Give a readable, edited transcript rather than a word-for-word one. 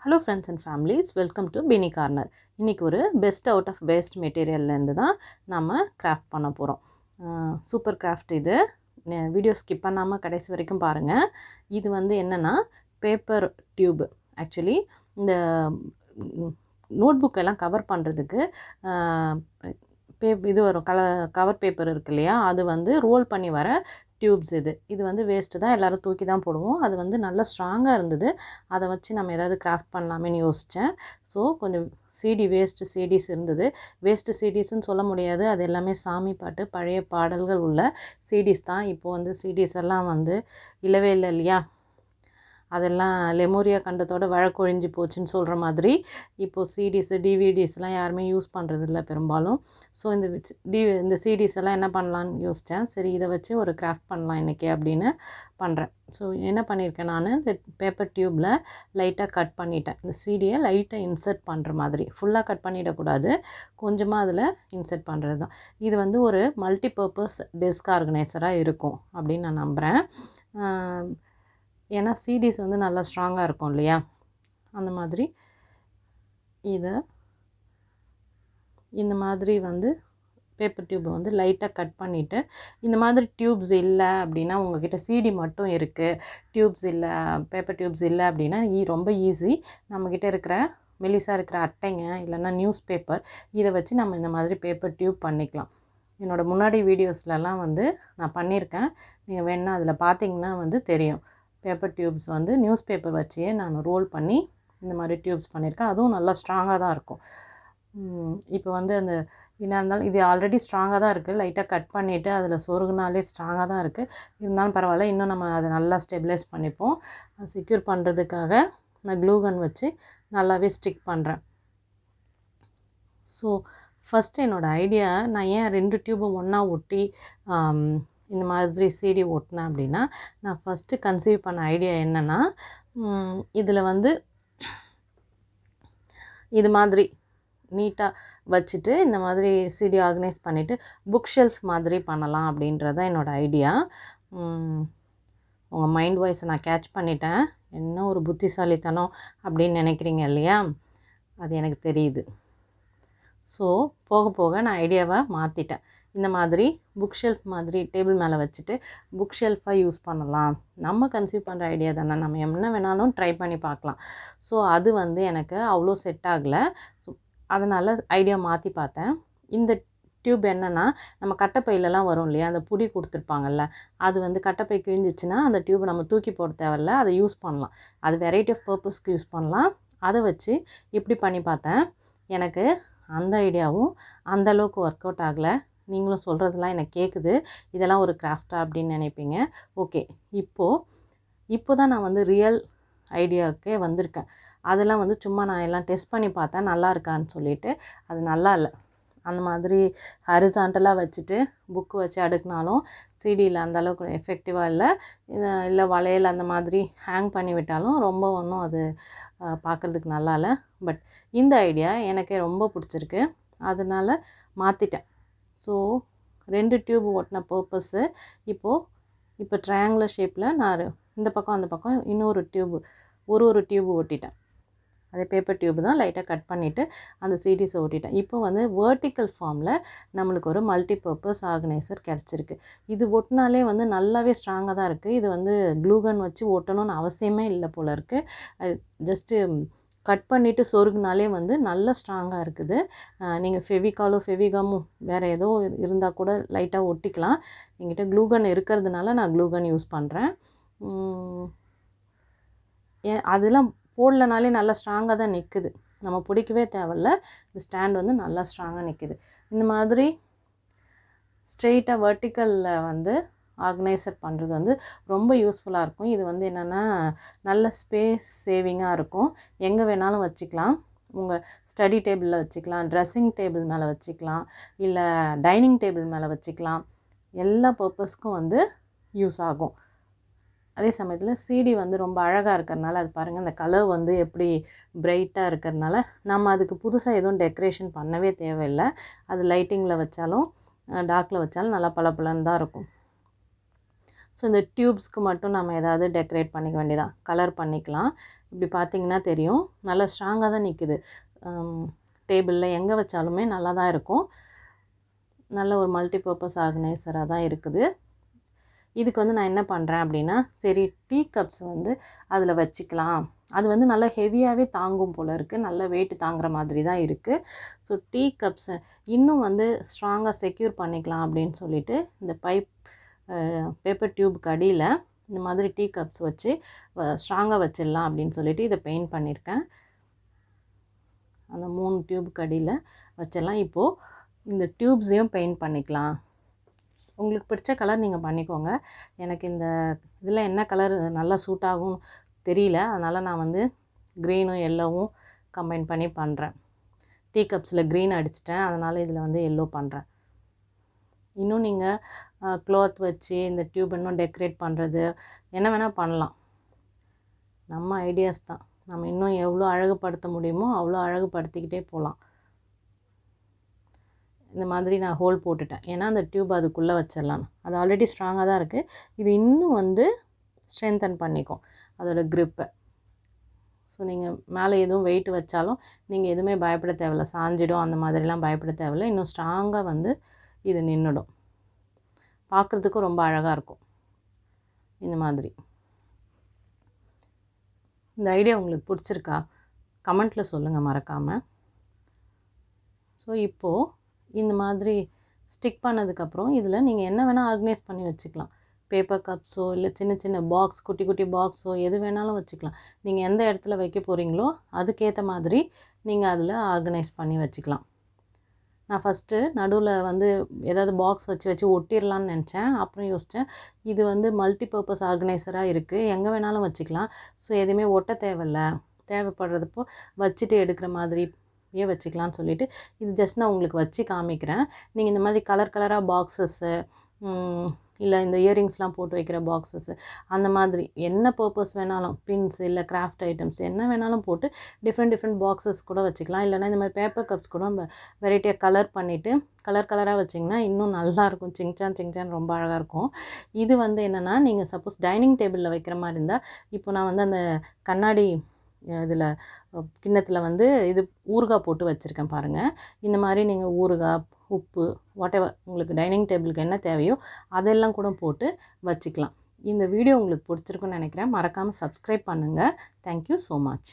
Hello friends and families, welcome to Bini Corner. இன்னைக்கு ஒரு best out of waste மெட்டீரியல்லேருந்து தான் நம்ம கிராஃப்ட் பண்ண போகிறோம். சூப்பர் கிராஃப்ட் இது. வீடியோ ஸ்கிப் பண்ணாமல் கடைசி வரைக்கும் பாருங்கள். இது வந்து என்னென்னா பேப்பர் டியூப். ஆக்சுவலி இந்த நோட்புக்கெல்லாம் கவர் பண்ணுறதுக்கு இது வரும் கவர் பேப்பர் இருக்கு இல்லையா, அது வந்து ரோல் பண்ணி வர டியூப்ஸ். இது வந்து வேஸ்ட்டு தான், எல்லோரும் தூக்கி தான் போடுவோம். அது வந்து நல்லா ஸ்ட்ராங்காக இருந்தது. அதை வச்சு நம்ம ஏதாவது கிராஃப்ட் பண்ணலாமேன்னு யோசித்தேன். ஸோ கொஞ்சம் வேஸ்ட்டு சிடிஸ் இருந்தது. வேஸ்ட்டு சிடிஸ்ன்னு சொல்ல முடியாது, அது எல்லாமே சாமி பாட்டு பழைய பாடல்கள் உள்ள சிடிஸ் தான். இப்போது வந்து சிடிஸ் எல்லாம் வந்து இல்லவே இல்லை இல்லையா, அதெல்லாம் லெமோரியா கண்டத்தோட வழக்கொழிஞ்சு போச்சுன்னு சொல்கிற மாதிரி இப்போது சிடிஸு டிவிடிஸ்லாம் யாருமே யூஸ் பண்ணுறதில்ல பெரும்பாலும். ஸோ இந்த சிடிஸ் எல்லாம் என்ன பண்ணலான்னு யோசித்தேன். சரி, இதை வச்சு ஒரு கிராஃப்ட் பண்ணலாம் இன்றைக்கி அப்படின்னு பண்ணுறேன். ஸோ என்ன பண்ணியிருக்கேன், நான் இந்த பேப்பர் டியூப்பில் லைட்டாக கட் பண்ணிட்டேன். இந்த சிடியை லைட்டாக இன்சர்ட் பண்ணுற மாதிரி, ஃபுல்லாக கட் பண்ணிடக்கூடாது, கொஞ்சமாக அதில் இன்சர்ட் பண்ணுறது தான். இது வந்து ஒரு மல்டிபர்பஸ் டெஸ்க் ஆர்கனைசராக இருக்கும் அப்படின்னு நான் நம்புகிறேன். ஏன்னா சிடிஸ் வந்து நல்லா ஸ்ட்ராங்காக இருக்கும் இல்லையா, அந்த மாதிரி இந்த மாதிரி வந்து பேப்பர் டியூப்பை வந்து லைட்டாக கட் பண்ணிவிட்டு, இந்த மாதிரி டியூப்ஸ் இல்லை அப்படின்னா, உங்கள்கிட்ட சிடி மட்டும் இருக்குது, டியூப்ஸ் இல்லை, பேப்பர் டியூப்ஸ் இல்லை அப்படின்னா ரொம்ப ஈஸி. நம்மக்கிட்ட இருக்கிற மெலிசாக இருக்கிற அட்டைங்க இல்லைன்னா நியூஸ் பேப்பர், இதை வச்சு நம்ம இந்த மாதிரி பேப்பர் டியூப் பண்ணிக்கலாம். என்னோடய முன்னாடி வீடியோஸ்லலாம் வந்து நான் பண்ணியிருக்கேன், நீங்கள் வேணால் அதில் பார்த்தீங்கன்னா வந்து தெரியும். பேப்பர் டியூப்ஸ் வந்து நியூஸ் பேப்பர் வச்சே நான் ரோல் பண்ணி இந்த மாதிரி டியூப்ஸ் பண்ணியிருக்கேன். அதுவும் நல்லா ஸ்ட்ராங்காக தான் இருக்கும். இப்போ வந்து அந்த என்ன இருந்தாலும் இது ஆல்ரெடி ஸ்ட்ராங்காக தான் இருக்குது. லைட்டாக கட் பண்ணிவிட்டு அதில் சொருகுனாலே ஸ்ட்ராங்காக தான் இருக்குது. இருந்தாலும் பரவாயில்ல, இன்னும் நம்ம அதை நல்லா ஸ்டெபிலைஸ் பண்ணிப்போம். செக்யூர் பண்ணுறதுக்காக நான் க்ளூ கன் வச்சு நல்லாவே ஸ்டிக் பண்ணுறேன். ஸோ ஃபஸ்ட்டு என்னோடய ஐடியா, நான் ஏன் 2 டியூபும் ஒன்றா ஒட்டி இந்த மாதிரி சிடி ஓட்டினேன் அப்படின்னா, நான் ஃபஸ்ட்டு கன்சீவ் பண்ண ஐடியா என்னென்னா, இதில் வந்து இது மாதிரி நீட்டாக வச்சுட்டு இந்த மாதிரி சிடி ஆர்கனைஸ் பண்ணிவிட்டு புக் ஷெல்ஃப் மாதிரி பண்ணலாம் அப்படின்றது தான் என்னோடய ஐடியா. உங்கள் மைண்ட் வாய்ஸை நான் கேட்ச் பண்ணிட்டேன். என்ன ஒரு புத்திசாலித்தனம் அப்படின்னு நினைக்கிறீங்க இல்லையா, அது எனக்கு தெரியுது. ஸோ போக போக நான் ஐடியாவை மாற்றிட்டேன். இந்த மாதிரி புக் ஷெல்ஃப் மாதிரி டேபிள் மேலே வச்சுட்டு புக் ஷெல்ஃபாக யூஸ் பண்ணலாம். நம்ம கன்சீவ் பண்ணுற ஐடியா தானே, நம்ம என்ன வேணாலும் ட்ரை பண்ணி பார்க்கலாம். ஸோ அது வந்து எனக்கு அவ்வளோ செட் ஆகலை. ஸோ அதனால் ஐடியா மாற்றி பார்த்தேன். இந்த டியூப் என்னென்னா, நம்ம கட்டைப்பையிலலாம் வரும் இல்லையா, அந்த புடி கொடுத்துருப்பாங்கல்ல, அது வந்து கட்டைப்பை கிழிஞ்சிச்சின்னா அந்த டியூப் நம்ம தூக்கி போட தேவையில்ல, அதை யூஸ் பண்ணலாம். அது வெரைட்டி ஆஃப் பர்பஸ்க்கு யூஸ் பண்ணலாம். அதை வச்சு இப்படி பண்ணி பார்த்தேன். எனக்கு அந்த ஐடியாவும் அந்தளவுக்கு ஒர்க் அவுட் ஆகலை. நீங்களும் சொல்கிறதெல்லாம் எனக்கு கேட்குது, இதெல்லாம் ஒரு கிராஃப்டா அப்படின்னு நினைப்பீங்க. ஓகே, இப்போ தான் நான் வந்து ரியல் ஐடியாவுக்கே வந்திருக்கேன். அதெல்லாம் வந்து சும்மா நான் எல்லாம் டெஸ்ட் பண்ணி பார்த்தேன், நல்லா இருக்கான்னு சொல்லிவிட்டு. அது நல்லா இல்லை. அந்த மாதிரி ஹரிசாண்டலாக வச்சுட்டு புக்கு வச்சு அடுக்கினாலும் சிடியில் அந்தளவுக்கு எஃபெக்டிவாக இல்லை வளையல் அந்த மாதிரி ஹேங் பண்ணி விட்டாலும் ரொம்ப ஒன்றும் அது பார்க்குறதுக்கு நல்லா இல்லை. பட் இந்த ஐடியா எனக்கே ரொம்ப பிடிச்சிருக்கு, அதனால் மாற்றிட்டேன். ஸோ 2 டியூப் ஓட்டின பர்பஸ்ஸு இப்போ ட்ரையாங்குலர் ஷேப்பில் நான் இந்த பக்கம் அந்த பக்கம் இன்னொரு டியூப்பு ஒரு டியூப் ஓட்டிட்டேன். அதே பேப்பர் டியூப் தான், லைட்டாக கட் பண்ணிவிட்டு அந்த சிடிஸை ஓட்டிட்டேன். இப்போ வந்து வேர்ட்டிக்கல் ஃபார்மில் நம்மளுக்கு ஒரு மல்டிபர்பஸ் ஆர்கனைசர் கிடச்சிருக்கு. இது ஒட்டினாலே வந்து நல்லாவே ஸ்ட்ராங்காக தான் இருக்குது. இது வந்து க்ளூகன் வச்சு ஓட்டணும்னு அவசியமே இல்லை போல் இருக்குது. அது ஜஸ்ட்டு கட் பண்ணிவிட்டு சொருகுனாலே வந்து நல்ல ஸ்ட்ராங்காக இருக்குது. நீங்கள் ஃபெவிகமும் வேறு ஏதோ இருந்தால் கூட லைட்டாக ஒட்டிக்கலாம். என்கிட்ட க்ளூகன் இருக்கிறதுனால நான் க்ளூகன் யூஸ் பண்ணுறேன். அதெல்லாம் போடலனாலே நல்லா ஸ்ட்ராங்காக தான் நிற்குது, நம்ம பிடிக்கவே தேவையில்ல. இந்த ஸ்டாண்ட் வந்து நல்லா ஸ்ட்ராங்காக நிற்குது. இந்த மாதிரி ஸ்ட்ரெயிட்டாக வெர்டிக்கலில் வந்து ஆர்கனைசர் பண்ணுறது வந்து ரொம்ப யூஸ்ஃபுல்லாக இருக்கும். இது வந்து என்னென்னா நல்ல ஸ்பேஸ் சேவிங்காக இருக்கும். எங்கே வேணாலும் வச்சுக்கலாம். உங்கள் ஸ்டடி டேபிளில் வச்சுக்கலாம், ட்ரெஸ்ஸிங் டேபிள் மேலே வச்சுக்கலாம், இல்லை டைனிங் டேபிள் மேலே வச்சுக்கலாம். எல்லா பர்பஸ்க்கும் வந்து யூஸ் ஆகும். அதே சமயத்தில் சிடி வந்து ரொம்ப அழகாக இருக்கிறதுனால, அது பாருங்கள், அந்த கலர் வந்து எப்படி பிரைட்டாக இருக்கிறதுனால நம்ம அதுக்கு புதுசாக எதுவும் டெக்கரேஷன் பண்ணவே தேவையில்லை. அது லைட்டிங்கில் வச்சாலும் டார்க்கில் வச்சாலும் நல்லா பளபளன்னு தான் இருக்கும். ஸோ இந்த டியூப்ஸ்க்கு மட்டும் நம்ம ஏதாவது டெக்கரேட் பண்ணிக்க வேண்டியதான், கலர் பண்ணிக்கலாம். இப்படி பார்த்திங்கன்னா தெரியும், நல்லா ஸ்ட்ராங்காக தான் நிற்குது. டேபிளில் எங்கே வச்சாலுமே நல்லா தான் இருக்கும். நல்ல ஒரு மல்டிபர்பஸ் ஆர்கனைசராக தான் இருக்குது. இதுக்கு வந்து நான் என்ன பண்ணுறேன் அப்படின்னா, சரி டீ கப்ஸ் வந்து அதில் வச்சுக்கலாம். அது வந்து நல்லா ஹெவியாகவே தாங்கும் போல் இருக்குது, நல்ல வெயிட் தாங்குகிற மாதிரி தான் இருக்குது. ஸோ டீ கப்ஸை இன்னும் வந்து ஸ்ட்ராங்காக செக்யூர் பண்ணிக்கலாம் அப்படின்னு சொல்லிட்டு இந்த பேப்பர் டியூப்க்கு அடியில் இந்த மாதிரி டீ கப்ஸ் வச்சு ஸ்ட்ராங்காக வச்சிடலாம் அப்படின்னு சொல்லிட்டு இதை பெயிண்ட் பண்ணியிருக்கேன். அந்த 3 டியூப்க்கு அடியில் வச்சிடலாம். இப்போது இந்த டியூப்ஸையும் பெயிண்ட் பண்ணிக்கலாம். உங்களுக்கு பிடிச்ச கலர் நீங்கள் பண்ணிக்கோங்க. எனக்கு இந்த இதில் என்ன கலர் நல்லா சூட் ஆகும் தெரியல, அதனால் நான் வந்து க்ரீனும் எல்லோவும் கம்பைன் பண்ணி பண்ணுறேன். டீ கப்ஸில் க்ரீன் அடிச்சிட்டேன், அதனால் இதில் வந்து எல்லோ பண்ணுறேன். இன்னும் நீங்கள் க்ளாத் வச்சு இந்த டியூப் இன்னும் டெக்கரேட் பண்ணுறது என்ன வேணால் பண்ணலாம். நம்ம ஐடியாஸ் தான், நம்ம இன்னும் எவ்வளோ அழகுபடுத்த முடியுமோ அவ்வளோ அழகுபடுத்திக்கிட்டே போகலாம். இந்த மாதிரி நான் ஹோல் போட்டுட்டேன், ஏன்னா அந்த டியூப் அதுக்குள்ளே வச்சிடலாம். அது ஆல்ரெடி ஸ்ட்ராங்காக தான் இருக்குது, இது இன்னும் வந்து ஸ்ட்ரென்தன் பண்ணிக்கும் அதோட க்ரிப்பை. ஸோ நீங்கள் மேலே எதுவும் வெயிட் வச்சாலும் நீங்கள் எதுவுமே பயப்பட தேவையில்ல, சாஞ்சிடும் அந்த மாதிரிலாம் பயப்பட தேவையில்லை. இன்னும் ஸ்ட்ராங்காக வந்து இது நின்றுடும், பார்க்குறதுக்கும் ரொம்ப அழகாக இருக்கும். இந்த மாதிரி இந்த ஐடியா உங்களுக்கு பிடிச்சிருக்கா கமெண்ட்டில் சொல்லுங்கள் மறக்காமல். ஸோ இப்போது இந்த மாதிரி ஸ்டிக் பண்ணதுக்கப்புறம் இதில் நீங்கள் என்ன வேணால் ஆர்கனைஸ் பண்ணி வச்சுக்கலாம். பேப்பர் கப்ஸோ இல்லை சின்ன சின்ன பாக்ஸ், குட்டி குட்டி பாக்ஸோ எது வேணாலும் வச்சுக்கலாம். நீங்கள் எந்த இடத்துல வைக்க போகிறீங்களோ அதுக்கேற்ற மாதிரி நீங்கள் அதில் ஆர்கனைஸ் பண்ணி வச்சுக்கலாம். நான் ஃபஸ்ட்டு நடுவில் வந்து ஏதாவது பாக்ஸ் வச்சு ஒட்டிடலான்னு நினச்சேன். அப்புறம் யோசித்தேன், இது வந்து மல்டிபர்பஸ் ஆர்கனைசராக இருக்குது, எங்கே வேணாலும் வச்சுக்கலாம். ஸோ எதுவுமே ஒட்ட தேவையில்ல, தேவைப்படுறதப்போ வச்சுட்டு எடுக்கிற மாதிரி வச்சுக்கலான்னு சொல்லிவிட்டு இது ஜஸ்ட் நான் உங்களுக்கு வச்சு காமிக்கிறேன். நீங்கள் இந்த மாதிரி கலர் கலராக பாக்ஸஸ்ஸு இல்லை இந்த இயரிங்ஸ்லாம் போட்டு வைக்கிற பாக்ஸஸ்ஸு அந்த மாதிரி என்ன பர்பஸ் வேணாலும், பின்ஸ் இல்லை கிராஃப்ட் ஐட்டம்ஸ் என்ன வேணாலும் போட்டு டிஃப்ரெண்ட் பாக்ஸஸ் கூட வச்சுக்கலாம். இல்லைனா இந்த மாதிரி பேப்பர் கப்ஸ் கூட நம்ம வெரைட்டியாக கலர் பண்ணிவிட்டு கலர் கலராக வச்சிங்கன்னா இன்னும் நல்லாயிருக்கும், சிங்சான் ரொம்ப அழகாக இருக்கும். இது வந்து என்னென்னா, நீங்கள் சப்போஸ் டைனிங் டேபிளில் வைக்கிற மாதிரி இருந்தால், இப்போ நான் வந்து அந்த கண்ணாடி இதில் கிண்ணத்தில் வந்து இது ஊறுகாய் போட்டு வச்சுருக்கேன் பாருங்கள். இந்த மாதிரி நீங்கள் ஊறுகாய், உப்பு, வாட்டெவர் உங்களுக்கு டைனிங் டேபிளுக்கு என்ன தேவையோ அதெல்லாம் கூட போட்டு வச்சுக்கலாம். இந்த வீடியோ உங்களுக்கு பிடிச்சிருக்குன்னு நினைக்கிறேன். மறக்காமல் சப்ஸ்கிரைப் பண்ணுங்கள். Thank you so much.